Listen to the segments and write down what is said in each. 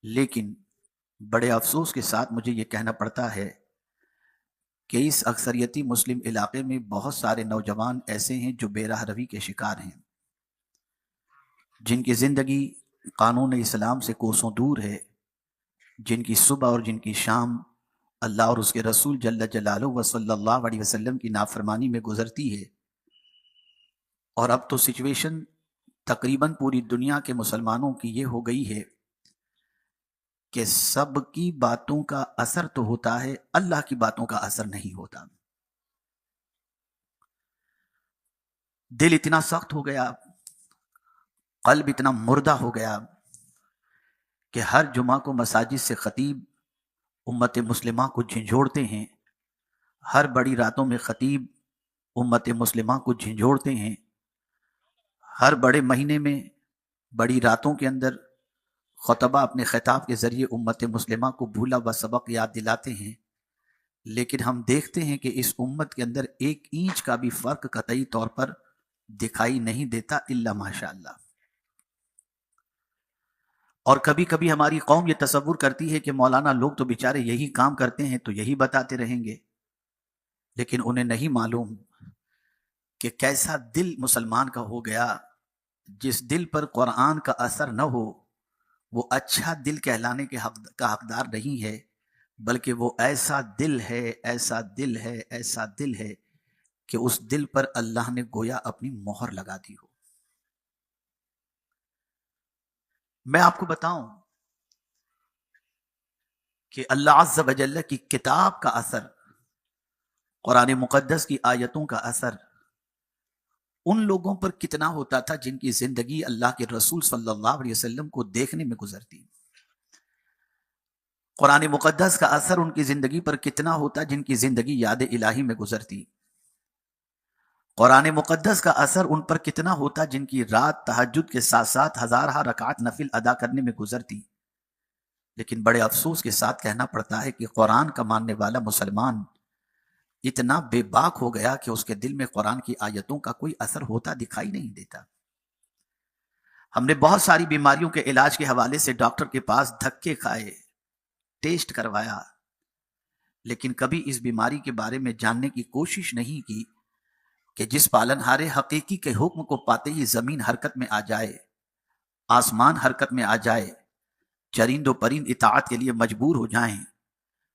لیکن بڑے افسوس کے ساتھ مجھے یہ کہنا پڑتا ہے کہ اس اکثریتی مسلم علاقے میں بہت سارے نوجوان ایسے ہیں جو بے راہ روی کے شکار ہیں، جن کی زندگی قانون اسلام سے کوسوں دور ہے، جن کی صبح اور جن کی شام اللہ اور اس کے رسول جل جلالہ و صلی اللہ علیہ وسلم کی نافرمانی میں گزرتی ہے۔ اور اب تو سچویشن تقریباً پوری دنیا کے مسلمانوں کی یہ ہو گئی ہے کہ سب کی باتوں کا اثر تو ہوتا ہے، اللہ کی باتوں کا اثر نہیں ہوتا۔ دل اتنا سخت ہو گیا، قلب اتنا مردہ ہو گیا کہ ہر جمعہ کو مساجد سے خطیب امت مسلمہ کو جھنجھوڑتے ہیں، ہر بڑی راتوں میں خطیب امت مسلمہ کو جھنجھوڑتے ہیں، ہر بڑے مہینے میں بڑی راتوں کے اندر خطبہ اپنے خطاب کے ذریعے امت مسلمہ کو بھولا ہوا سبق یاد دلاتے ہیں، لیکن ہم دیکھتے ہیں کہ اس امت کے اندر ایک اینچ کا بھی فرق قطعی طور پر دکھائی نہیں دیتا الا ماشاء اللہ۔ اور کبھی کبھی ہماری قوم یہ تصور کرتی ہے کہ مولانا لوگ تو بیچارے یہی کام کرتے ہیں تو یہی بتاتے رہیں گے، لیکن انہیں نہیں معلوم کہ کیسا دل مسلمان کا ہو گیا جس دل پر قرآن کا اثر نہ ہو وہ اچھا دل کہلانے کے کا حقدار نہیں ہے، بلکہ وہ ایسا دل ہے، ایسا دل ہے، ایسا دل ہے کہ اس دل پر اللہ نے گویا اپنی مہر لگا دی ہو۔ میں آپ کو بتاؤں کہ اللہ عز و جل کی کتاب کا اثر، قرآن مقدس کی آیتوں کا اثر ان لوگوں پر کتنا ہوتا تھا جن کی زندگی اللہ کے رسول صلی اللہ علیہ وسلم کو دیکھنے میں گزرتی۔ قرآن مقدس کا اثر ان کی زندگی پر کتنا ہوتا جن کی زندگی یاد الہی میں گزرتی۔ قرآن مقدس کا اثر ان پر کتنا ہوتا جن کی رات تہجد کے ساتھ ساتھ ہزارہ رکعت نفل ادا کرنے میں گزرتی۔ لیکن بڑے افسوس کے ساتھ کہنا پڑتا ہے کہ قرآن کا ماننے والا مسلمان اتنا بے باک ہو گیا کہ اس کے دل میں قرآن کی آیتوں کا کوئی اثر ہوتا دکھائی نہیں دیتا۔ ہم نے بہت ساری بیماریوں کے علاج کے حوالے سے ڈاکٹر کے پاس دھکے کھائے، ٹیسٹ کروایا، لیکن کبھی اس بیماری کے بارے میں جاننے کی کوشش نہیں کی کہ جس پالنہار حقیقی کے حکم کو پاتے ہی زمین حرکت میں آ جائے، آسمان حرکت میں آ جائے، چرند و پرند اطاعت کے لیے مجبور ہو جائیں،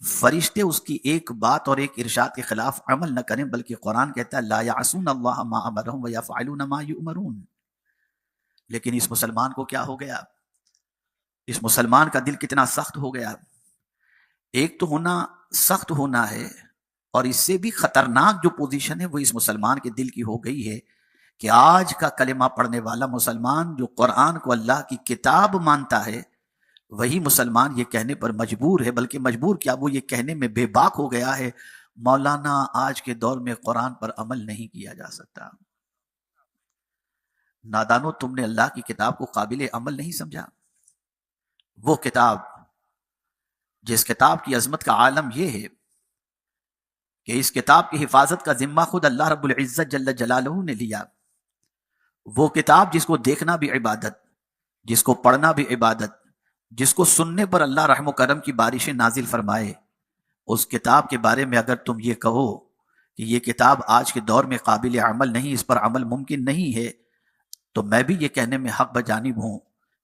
فرشتے اس کی ایک بات اور ایک ارشاد کے خلاف عمل نہ کریں، بلکہ قرآن کہتا ہے لا یعصون اللہ ما امرهم ویفعلون ما یؤمرون۔ لیکن اس مسلمان کو کیا ہو گیا؟ اس مسلمان کا دل کتنا سخت ہو گیا۔ ایک تو ہونا سخت ہونا ہے، اور اس سے بھی خطرناک جو پوزیشن ہے وہ اس مسلمان کے دل کی ہو گئی ہے کہ آج کا کلمہ پڑھنے والا مسلمان جو قرآن کو اللہ کی کتاب مانتا ہے، وہی مسلمان یہ کہنے پر مجبور ہے، بلکہ مجبور کیا وہ یہ کہنے میں بے باک ہو گیا ہے مولانا آج کے دور میں قرآن پر عمل نہیں کیا جا سکتا۔ نادانو، تم نے اللہ کی کتاب کو قابل عمل نہیں سمجھا۔ وہ کتاب جس کتاب کی عظمت کا عالم یہ ہے کہ اس کتاب کی حفاظت کا ذمہ خود اللہ رب العزت جل جلالہ نے لیا، وہ کتاب جس کو دیکھنا بھی عبادت، جس کو پڑھنا بھی عبادت، جس کو سننے پر اللہ رحم و کرم کی بارشیں نازل فرمائے، اس کتاب کے بارے میں اگر تم یہ کہو کہ یہ کتاب آج کے دور میں قابل عمل نہیں، اس پر عمل ممکن نہیں ہے، تو میں بھی یہ کہنے میں حق بجانب ہوں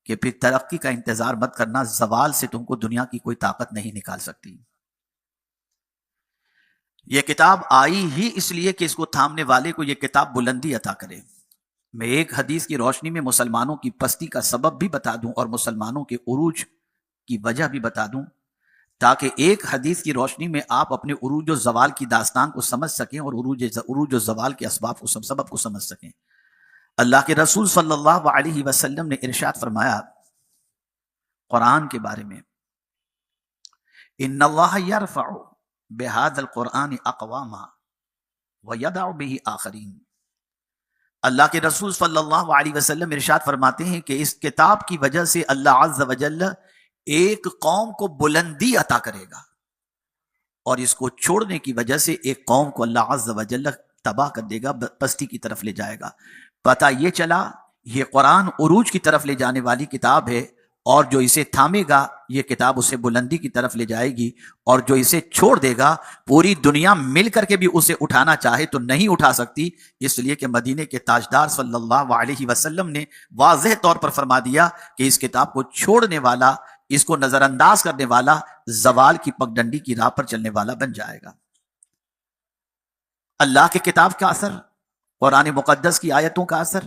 کہ پھر ترقی کا انتظار مت کرنا، زوال سے تم کو دنیا کی کوئی طاقت نہیں نکال سکتی۔ یہ کتاب آئی ہی اس لیے کہ اس کو تھامنے والے کو یہ کتاب بلندی عطا کرے۔ میں ایک حدیث کی روشنی میں مسلمانوں کی پستی کا سبب بھی بتا دوں اور مسلمانوں کے عروج کی وجہ بھی بتا دوں، تاکہ ایک حدیث کی روشنی میں آپ اپنے عروج و زوال کی داستان کو سمجھ سکیں اور عروج و زوال کے اسباب کو سبب کو سمجھ سکیں۔ اللہ کے رسول صلی اللہ علیہ وسلم نے ارشاد فرمایا قرآن کے بارے میں، ان اللہ یرفع بہذا القرآن اقواما ویدع به آخرین۔ اللہ کے رسول صلی اللہ علیہ وسلم ارشاد فرماتے ہیں کہ اس کتاب کی وجہ سے اللہ عز و جل ایک قوم کو بلندی عطا کرے گا، اور اس کو چھوڑنے کی وجہ سے ایک قوم کو اللہ عز و جل تباہ کر دے گا، پستی کی طرف لے جائے گا۔ پتہ یہ چلا یہ قرآن عروج کی طرف لے جانے والی کتاب ہے، اور جو اسے تھامے گا یہ کتاب اسے بلندی کی طرف لے جائے گی، اور جو اسے چھوڑ دے گا پوری دنیا مل کر کے بھی اسے اٹھانا چاہے تو نہیں اٹھا سکتی، اس لیے کہ مدینے کے تاجدار صلی اللہ علیہ وسلم نے واضح طور پر فرما دیا کہ اس کتاب کو چھوڑنے والا، اس کو نظر انداز کرنے والا زوال کی پگڈنڈی کی راہ پر چلنے والا بن جائے گا۔ اللہ کی کتاب کا اثر، قرآن مقدس کی آیتوں کا اثر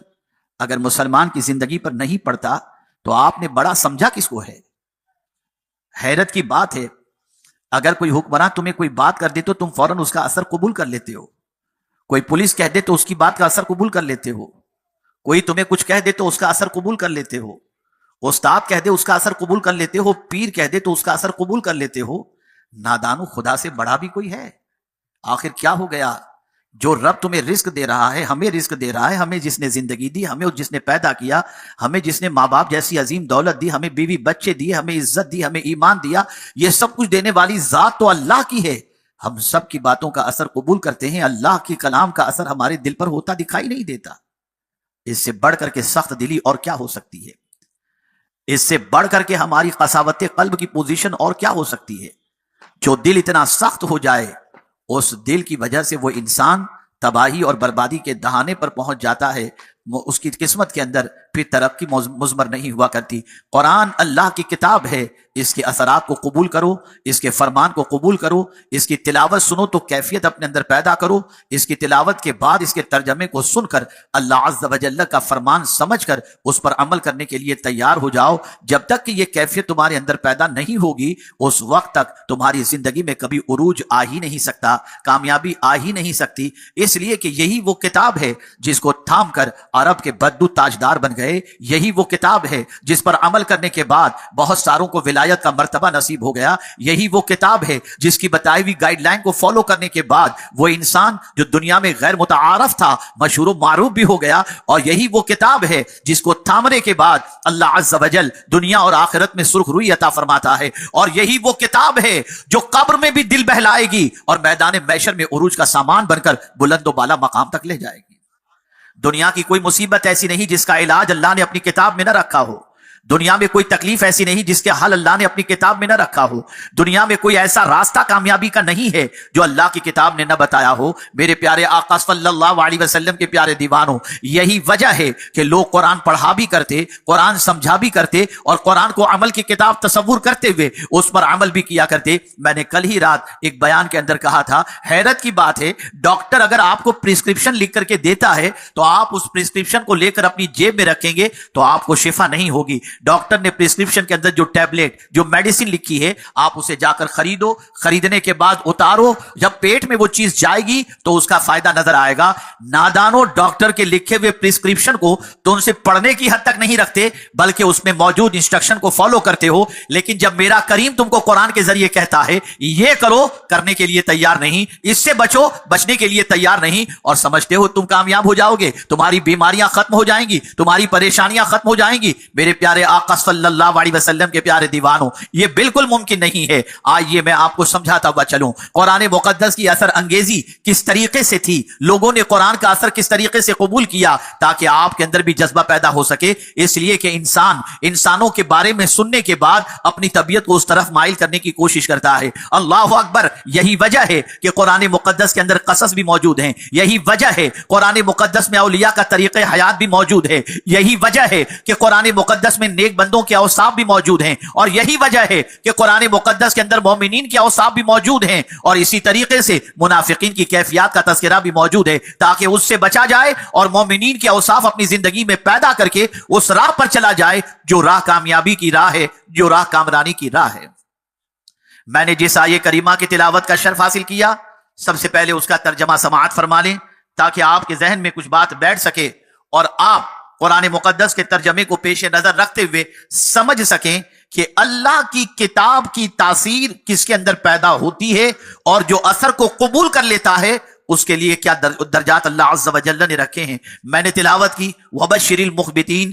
اگر مسلمان کی زندگی پر نہیں پڑتا تو آپ نے بڑا سمجھا کس کو ہے؟ حیرت کی بات ہے، اگر کوئی حکمراں تمہیں کوئی بات کر دے تو تم فوراً اس کا اثر قبول کر لیتے ہو، کوئی پولیس کہہ دے تو اس کی بات کا اثر قبول کر لیتے ہو، کوئی تمہیں کچھ کہہ دے تو اس کا اثر قبول کر لیتے ہو، استاد کہہ دے اس کا اثر قبول کر لیتے ہو، پیر کہہ دے تو اس کا اثر قبول کر لیتے ہو۔ نادانو، خدا سے بڑا بھی کوئی ہے؟ آخر کیا ہو گیا؟ جو رب تمہیں رزق دے رہا ہے، ہمیں رزق دے رہا ہے، ہمیں جس نے زندگی دی، ہمیں جس نے پیدا کیا، ہمیں جس نے ماں باپ جیسی عظیم دولت دی، ہمیں بیوی بچے دیے، ہمیں عزت دی، ہمیں ایمان دیا، یہ سب کچھ دینے والی ذات تو اللہ کی ہے۔ ہم سب کی باتوں کا اثر قبول کرتے ہیں، اللہ کی کلام کا اثر ہمارے دل پر ہوتا دکھائی نہیں دیتا۔ اس سے بڑھ کر کے سخت دلی اور کیا ہو سکتی ہے؟ اس سے بڑھ کر کے ہماری قساوت قلب کی پوزیشن اور کیا ہو سکتی ہے؟ جو دل اتنا سخت ہو جائے، اس دل کی وجہ سے وہ انسان تباہی اور بربادی کے دہانے پر پہنچ جاتا ہے، اس کی قسمت کے اندر پھر ترقی مضمر نہیں ہوا کرتی۔ قرآن اللہ کی کتاب ہے، اس کے اثرات کو قبول کرو، اس کے فرمان کو قبول کرو، اس کی تلاوت سنو تو کیفیت اپنے اندر پیدا کرو، اس کی تلاوت کے بعد اس کے ترجمے کو سن کر اللہ عز و جل کا فرمان سمجھ کر اس پر عمل کرنے کے لیے تیار ہو جاؤ۔ جب تک کہ یہ کیفیت تمہارے اندر پیدا نہیں ہوگی، اس وقت تک تمہاری زندگی میں کبھی عروج آ ہی نہیں سکتا، کامیابی آ ہی نہیں سکتی، اس لیے کہ یہی وہ کتاب ہے جس کو تھام کر عرب کے بدو تاجدار بن گئے، یہی وہ کتاب ہے جس پر عمل کرنے کے بعد بہت ساروں کو ولایت کا مرتبہ نصیب ہو گیا، یہی وہ کتاب ہے جس کی بتائی ہوئی گائیڈ لائن کو فالو کرنے کے بعد وہ انسان جو دنیا میں غیر متعارف تھا مشہور و معروف بھی ہو گیا، اور یہی وہ کتاب ہے جس کو تھامنے کے بعد اللہ عز و جل دنیا اور آخرت میں سرخ روئی عطا فرماتا ہے، اور یہی وہ کتاب ہے جو قبر میں بھی دل بہلائے گی اور میدان محشر میں عروج کا سامان بن کر بلند و بالا مقام تک لے جائے گی۔ دنیا کی کوئی مصیبت ایسی نہیں جس کا علاج اللہ نے اپنی کتاب میں نہ رکھا ہو، دنیا میں کوئی تکلیف ایسی نہیں جس کے حل اللہ نے اپنی کتاب میں نہ رکھا ہو، دنیا میں کوئی ایسا راستہ کامیابی کا نہیں ہے جو اللہ کی کتاب نے نہ بتایا ہو۔ میرے پیارے آقا صلی اللہ علیہ وسلم کے پیارے دیوانوں، یہی وجہ ہے کہ لوگ قرآن پڑھا بھی کرتے، قرآن سمجھا بھی کرتے، اور قرآن کو عمل کی کتاب تصور کرتے ہوئے اس پر عمل بھی کیا کرتے۔ میں نے کل ہی رات ایک بیان کے اندر کہا تھا، حیرت کی بات ہے، ڈاکٹر اگر آپ کو پرسکرپشن لکھ کر کے دیتا ہے تو آپ اس پرسکرپشن کو لے کر اپنی جیب میں رکھیں گے تو آپ کو شفا نہیں ہوگی۔ ڈاکٹر نے پرسکرپشن کے اندر جو ٹیبلٹ، جو میڈیسن لکھی ہے، آپ اسے جا کر خریدو، خریدنے کے بعد اتارو، جب پیٹ میں وہ چیز جائے گی تو اس کا فائدہ نظر آئے گا۔ نادانو، ڈاکٹر کے لکھے ہوئے پرسکرپشن کو تو ان سے پڑھنے کی حد تک نہیں رکھتے بلکہ اس میں موجود انسٹرکشن کو فالو کرتے ہو، لیکن جب میرا کریم تم کو قرآن کے ذریعے کہتا ہے یہ کرو، کرنے کے لیے تیار نہیں، اس سے بچو، بچنے کے لیے تیار نہیں، اور سمجھتے ہو تم کامیاب ہو جاؤ گے، تمہاری بیماریاں ختم ہو جائیں گی، تمہاری پریشانیاں ختم ہو جائیں گی۔ میرے پیارے آقا صلی اللہ علیہ وسلم کے پیارے دیوانوں، یہ بالکل ممکن نہیں ہے۔ آئیے میں آپ کو سمجھاتا ہوا چلوں قرآن مقدس کی اثر انگیزی کس طریقے سے تھی، لوگوں نے قرآن کا اثر کس طریقے سے قبول کیا تاکہ آپ کے اندر بھی جذبہ پیدا ہو سکے، اس لیے کہ انسانوں کے بارے میں سننے کے بعد اپنی طبیعت کو اس طرف مائل کرنے کی کوشش کرتا ہے۔ اللہ اکبر، یہی وجہ ہے کہ قرآن مقدس کے اندر قصص بھی موجود ہیں، یہی وجہ ہے قرآن مقدس میں اولیاء کا طریقہ حیات بھی موجود ہے، یہی وجہ ہے کہ قرآن مقدس میں نیک بندوں کے اوصاف بھی موجود ہیں، اور یہی وجہ ہے کہ قرآن مقدس کے اندر مومنین کے اوصاف بھی موجود ہیں، اور اسی طریقے سے منافقین کی کیفیات کا تذکرہ بھی موجود ہے تاکہ اس سے بچا جائے اور مومنین کے اوصاف اپنی زندگی میں پیدا کر کے اس راہ پر چلا جائے جو راہ کامیابی کی راہ ہے، جو راہ کامرانی کی راہ ہے۔ میں نے جس آیے کریمہ کی تلاوت کا شرف حاصل کیا، سب سے پہلے اس کا ترجمہ سماعت فرما لیں تاکہ آپ کے ذہن میں کچھ بات بیٹھ سکے اور آپ قرآن مقدس کے ترجمے کو پیش نظر رکھتے ہوئے سمجھ سکیں کہ اللہ کی کتاب کی تاثیر کس کے اندر پیدا ہوتی ہے، اور جو اثر کو قبول کر لیتا ہے اس کے لیے کیا درجات اللہ عز و جل نے رکھے ہیں۔ میں نے تلاوت کی، وَبَشِّرِ الْمُخْبِتِينَ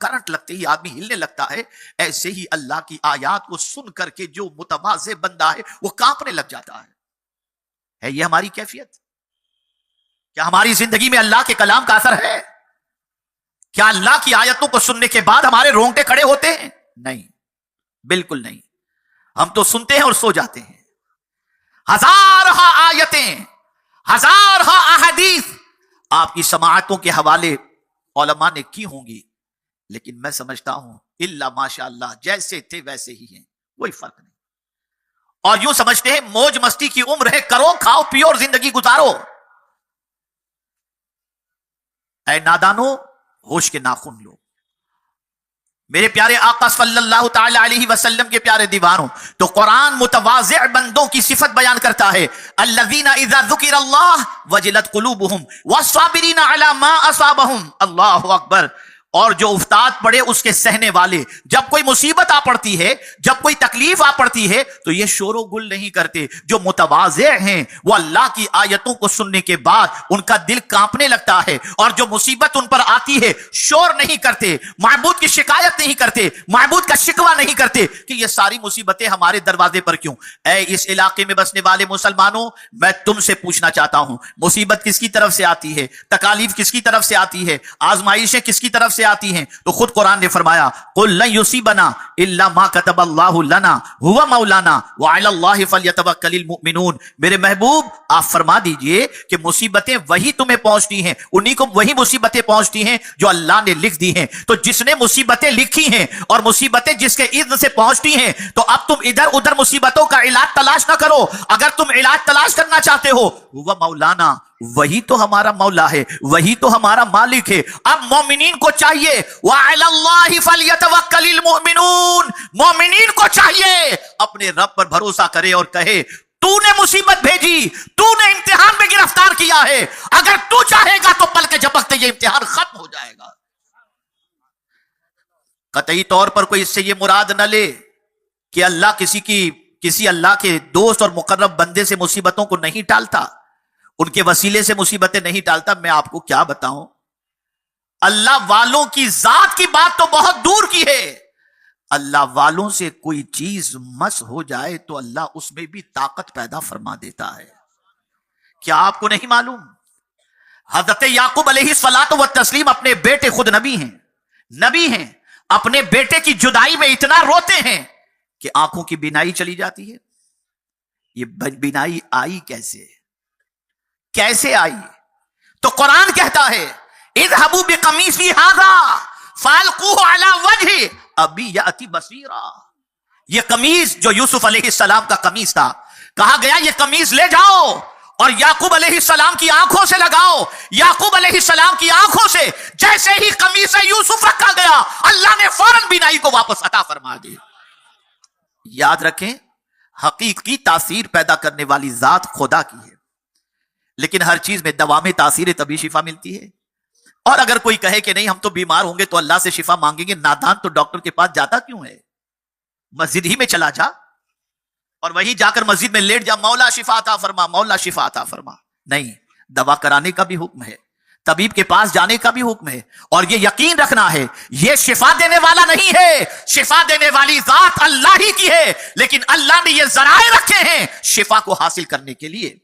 کرنٹ لگتے ہی آدمی ہلنے لگتا ہے، ایسے ہی اللہ کی آیات کو سن کر کے جو متواضع بندہ ہے وہ کانپنے لگ جاتا ہے یہ ہماری کیفیت؟ کیا ہماری زندگی میں اللہ کے کلام کا اثر ہے؟ کیا اللہ کی آیتوں کو سننے کے بعد ہمارے رونگٹے کھڑے ہوتے ہیں؟ نہیں، بالکل نہیں. ہم تو سنتے ہیں اور سو جاتے ہیں. ہزارہا آیتیں، ہزارہا احادیث آپ کی سماعتوں کے حوالے علماء نے کی ہوں گی، لیکن میں سمجھتا ہوں الا ماشاء اللہ جیسے تھے ویسے ہی ہیں، کوئی فرق نہیں. اور یوں سمجھتے ہیں موج مستی کی عمر ہے، کرو کھاؤ پیو اور زندگی گزارو. اے نادانو، ہوش کے ناخن لو. میرے پیارے آقا صلی اللہ تعالی علیہ وسلم کے پیارے دیوانوں، تو قرآن متواضع بندوں کی صفت بیان کرتا ہے. الذین اذا ذکر اللہ وجلت قلوبہم والصابرین علی ما اصابہم. اللہ اکبر. اور جو افتاد پڑے اس کے سہنے والے، جب کوئی مصیبت آ پڑتی ہے، جب کوئی تکلیف آ پڑتی ہے تو یہ شور و گل نہیں کرتے. جو متواضع ہیں وہ اللہ کی آیتوں کو سننے کے بعد ان کا دل کانپنے لگتا ہے، اور جو مصیبت ان پر آتی ہے شور نہیں کرتے، معبود کی شکایت نہیں کرتے، معبود کا شکوہ نہیں کرتے کہ یہ ساری مصیبتیں ہمارے دروازے پر کیوں. اے اس علاقے میں بسنے والے مسلمانوں، میں تم سے پوچھنا چاہتا ہوں، مصیبت کس کی طرف سے آتی ہے؟ تکالیف کس کی طرف سے آتی ہے؟ آزمائشیں کس کی طرف سے آتی ہیں؟ تو خود قرآن نے فرمایا قل لن یصیبنا الا ما كتب اللہ لنا هو مولانا وعلى الله فليتوکل المؤمنون. میرے محبوب آپ فرما دیجئے کہ مصیبتیں وہی تمہیں پہنچتی ہیں، انہی کو وہی مصیبتیں پہنچتی ہیں جو اللہ نے لکھ دی ہیں. تو جس نے مصیبتیں لکھی ہیں اور مصیبتیں جس کے اذن سے پہنچتی ہیں، تو اب تم ادھر ادھر مصیبتوں کا علاج تلاش نہ کرو. اگر تم علاج تلاش کرنا چاہتے ہو، وہ مولانا، وہی تو ہمارا مولا ہے، وہی تو ہمارا مالک ہے. اب مومنین کو چاہیے وَعَلَى اللَّهِ فَلْيَتَوَكَّلِ الْمُؤْمِنُونَ، مومنین کو چاہیے اپنے رب پر بھروسہ کرے اور کہے تو نے مصیبت بھیجی، تو نے امتحان میں گرفتار کیا ہے، اگر تو چاہے گا تو پل کے جھپکتے یہ امتحان ختم ہو جائے گا. قطعی طور پر کوئی اس سے یہ مراد نہ لے کہ اللہ کسی اللہ کے دوست اور مقرب بندے سے مصیبتوں کو نہیں ٹالتا، ان کے وسیلے سے مصیبتیں نہیں ٹالتا. میں آپ کو کیا بتاؤں، اللہ والوں کی ذات کی بات تو بہت دور کی ہے، اللہ والوں سے کوئی چیز مس ہو جائے تو اللہ اس میں بھی طاقت پیدا فرما دیتا ہے. کیا آپ کو نہیں معلوم؟ حضرت یعقوب علیہ الصلوۃ والتسلیم اپنے بیٹے، خود نبی ہیں، اپنے بیٹے کی جدائی میں اتنا روتے ہیں کہ آنکھوں کی بینائی چلی جاتی ہے. یہ بینائی آئی کیسے آئی؟ تو قرآن کہتا ہے اذهبوا بقمیصی ھذا فالقوه علی وجہ ابی یاتی بصیرا. یہ قمیص جو یوسف علیہ السلام کا قمیص تھا، کہا گیا یہ قمیص لے جاؤ اور یعقوب علیہ السلام کی آنکھوں سے لگاؤ. یعقوب علیہ السلام کی آنکھوں سے جیسے ہی قمیص یوسف رکھا گیا، اللہ نے فوراً بینائی کو واپس عطا فرما دی. یاد رکھیں، حقیقی تاثیر پیدا کرنے والی ذات خدا کی ہے، لیکن ہر چیز میں دوام تاثیر تبھی شفا ملتی ہے. اور اگر کوئی کہے کہ نہیں ہم تو بیمار ہوں گے تو اللہ سے شفا مانگیں گے، نادان تو ڈاکٹر کے پاس جاتا کیوں ہے؟ مسجد ہی میں چلا جا اور وہیں جا کر مسجد میں لیٹ جا، مولا شفا عطا فرما، مولا شفا عطا فرما. نہیں، دوا کرانے کا بھی حکم ہے، طبیب کے پاس جانے کا بھی حکم ہے. اور یہ یقین رکھنا ہے یہ شفا دینے والا نہیں ہے، شفا دینے والی ذات اللہ ہی کی ہے، لیکن اللہ نے یہ ذرائع رکھے ہیں شفا کو حاصل کرنے کے لیے.